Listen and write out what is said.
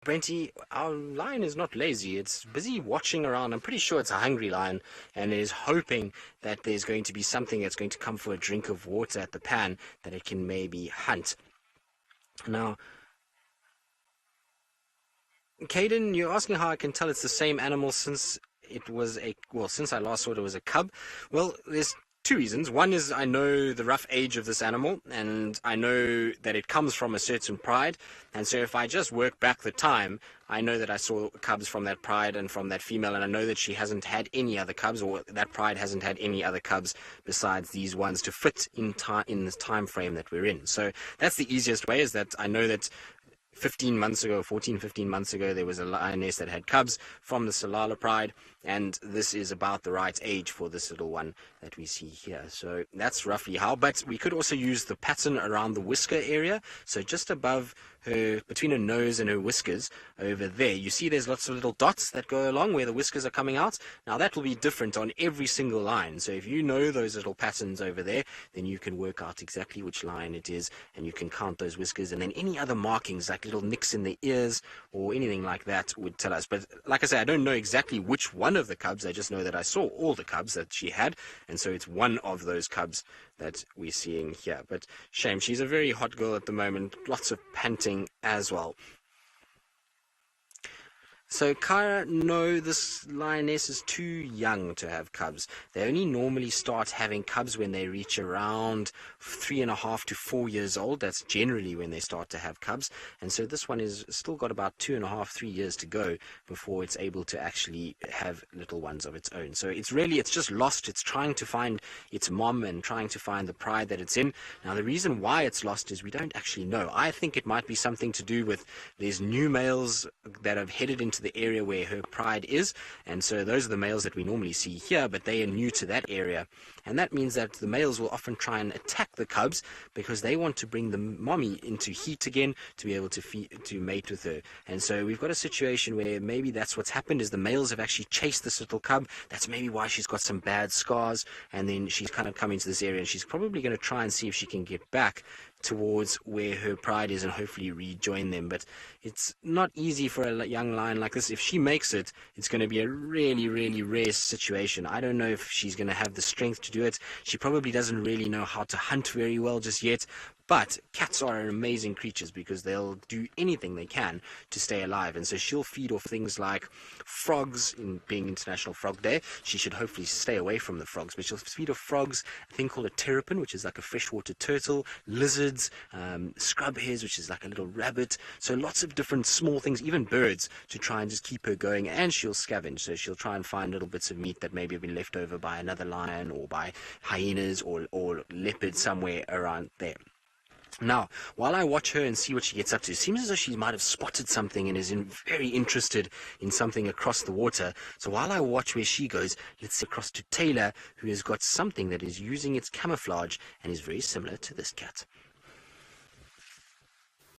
Brenty, our lion is not lazy. It's busy watching around. I'm pretty sure it's a hungry lion and is hoping that there's going to be something that's going to come for a drink of water at the pan that it can maybe hunt. Now, Caden, you're asking how I can tell it's the same animal since since I last saw it was a cub. Well, there's two reasons. One is I know the rough age of this animal, and I know that it comes from a certain pride. And so if I just work back the time, I know that I saw cubs from that pride and from that female, and I know that she hasn't had any other cubs, or that pride hasn't had any other cubs besides these ones to fit in this time frame that we're in. So that's the easiest way, is that I know that 15 months ago, there was a lioness that had cubs from the Tsalala pride, and this is about the right age for this little one that we see here. So that's roughly how, but we could also use the pattern around the whisker area. So just above her, between her nose and her whiskers over there, you see there's lots of little dots that go along where the whiskers are coming out. Now that will be different on every single line. So if you know those little patterns over there, then you can work out exactly which line it is, and you can count those whiskers, and then any other markings like little nicks in the ears or anything like that would tell us. But like I say, I don't know exactly which one of the cubs. I just know that I saw all the cubs that she had, and so it's one of those cubs that we're seeing here. But shame, she's a very hot girl at the moment, lots of panting as well. So Kyra, no, this lioness is too young to have cubs. They only normally start having cubs when they reach around 3.5 to 4 years old. That's generally when they start to have cubs. And so this one is still got about 2.5, 3 years to go before it's able to actually have little ones of its own. So it's just lost. It's trying to find its mom and trying to find the pride that it's in. Now, the reason why it's lost is we don't actually know. I think it might be something to do with there's new males that have headed into the area where her pride is, and so those are the males that we normally see here, but they are new to that area, and that means that the males will often try and attack the cubs because they want to bring the mommy into heat again to be able to mate with her. And so we've got a situation where maybe that's what's happened, is the males have actually chased this little cub. That's maybe why she's got some bad scars, and then she's kind of come into this area, and she's probably going to try and see if she can get back towards where her pride is and hopefully rejoin them. But it's not easy for a young lion like this. If she makes it, it's going to be a really, really rare situation. I don't know if she's going to have the strength to do it. She probably doesn't really know how to hunt very well just yet. But cats are amazing creatures because they'll do anything they can to stay alive. And so she'll feed off things like frogs, in being International Frog Day. She should hopefully stay away from the frogs, but she'll feed off frogs, a thing called a terrapin, which is like a freshwater turtle, lizards, scrub hares, which is like a little rabbit. So lots of different small things, even birds, to try and just keep her going. And she'll scavenge. So she'll try and find little bits of meat that maybe have been left over by another lion or by hyenas or leopards somewhere around there. Now, while I watch her and see what she gets up to, it seems as though she might have spotted something and is very interested in something across the water. So while I watch where she goes, let's see across to Taylor, who has got something that is using its camouflage and is very similar to this cat.